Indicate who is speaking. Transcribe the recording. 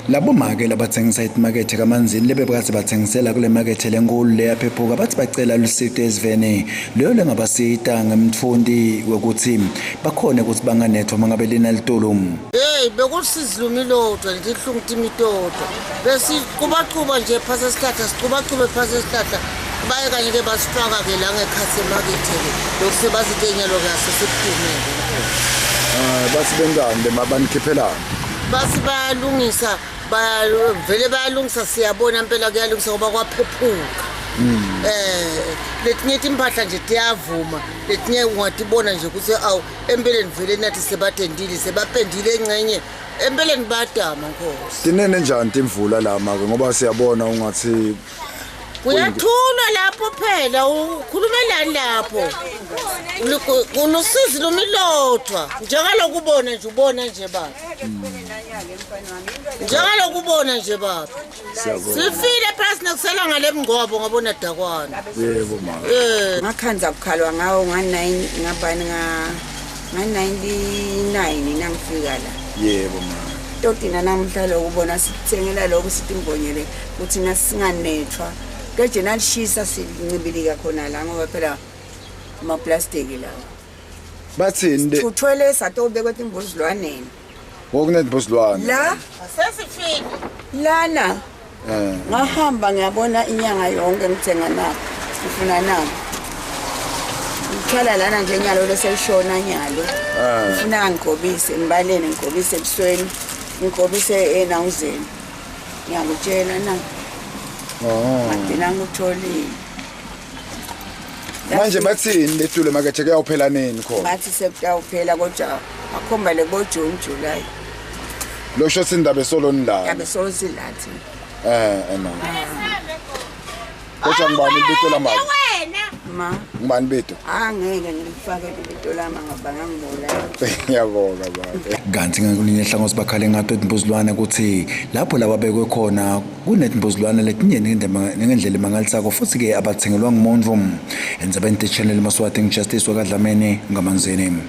Speaker 1: Labo make labathengisa emarket kamanzini lebe bakathi bathengisela kule market lenkulu leyaphephuka bathi bacela lusito esivene leyo lengabasita ngemfundi ukuthi bakhona ukuthi banganethwa mangabe lina litolo.
Speaker 2: Hey bekusizilumi lodwa lihlungu timitoto bese kubaquba nje phasa esihlahla siqubaquba phasa esihlahla baye kanye ke basifaka ke la ngekhathi emarket ke lokuse bazitenyelo kahle sekuphumele.
Speaker 1: Bathi bengani bemabanikhiphela
Speaker 2: basi bayalungisa vele bayalungisa siyabona impela kuyalungisa ngoba kwaphephuka. Letinye impahla nje tiyavuma letinye ungatibona nje ukuthi awu empeleni vele nathi sebatendile sebapendile engcenye empeleni badama Nkosi.
Speaker 1: Tinene njani imvula la make ngoba siyabona ungathi
Speaker 2: uyathula lapho phela ukhulumelani lapho kunosizi lumilodwa njengalokubona nje ubona nje baba njengalokubona nje baba sifile phasi nakusela ngale mngobo ngabona dakwana.
Speaker 1: Yebo mama
Speaker 3: ngakhanza ukukhalwa ngawo ngabani nga-99 nangifika la.
Speaker 1: Yebo mama
Speaker 3: totina namhla lokubona sithengela lokho sitimbonyele ukuthi nasinganethwa keje nalishisa sincibilika khona la ngoba phela ama plastic la
Speaker 1: bathini
Speaker 3: uthwele satobekwe timbuzilwaneni
Speaker 1: wokunetibuzilwane
Speaker 3: la
Speaker 2: Sesifile
Speaker 3: lana ngahamba ngiyabona inyanga yonke ngithenga na sifuna na ngikhala lana nje nyalo leseshona nyalo ngifuna ngigobise ngibaleni ngigobise ebusweni ngigobise enawuzeni ngiyakutshela na madina ngutholile
Speaker 1: manje bathini letule makethe kuyaphela nini khona
Speaker 3: bathi sekuyawuphela kodwa akhomba lebo June July
Speaker 1: lo shotsi indaba esoloni la
Speaker 3: yabe solusilathi
Speaker 1: no kodwa ngibani ibito la mali
Speaker 3: ma
Speaker 1: ngibani bito
Speaker 3: angeke ngilifake ibito lami ngoba ngangibona
Speaker 1: ngiyabonga baba kanti ngakulinye ehlangothi bakhale ngato imbuzilwane ukuthi lapho laba bekwe khona kunetimbuzilwane letinye ngendlela mangalisako futhi ke abathengelwa ngumuntu enza bente channel maswati ngijustice wakadlamini ngamanzini.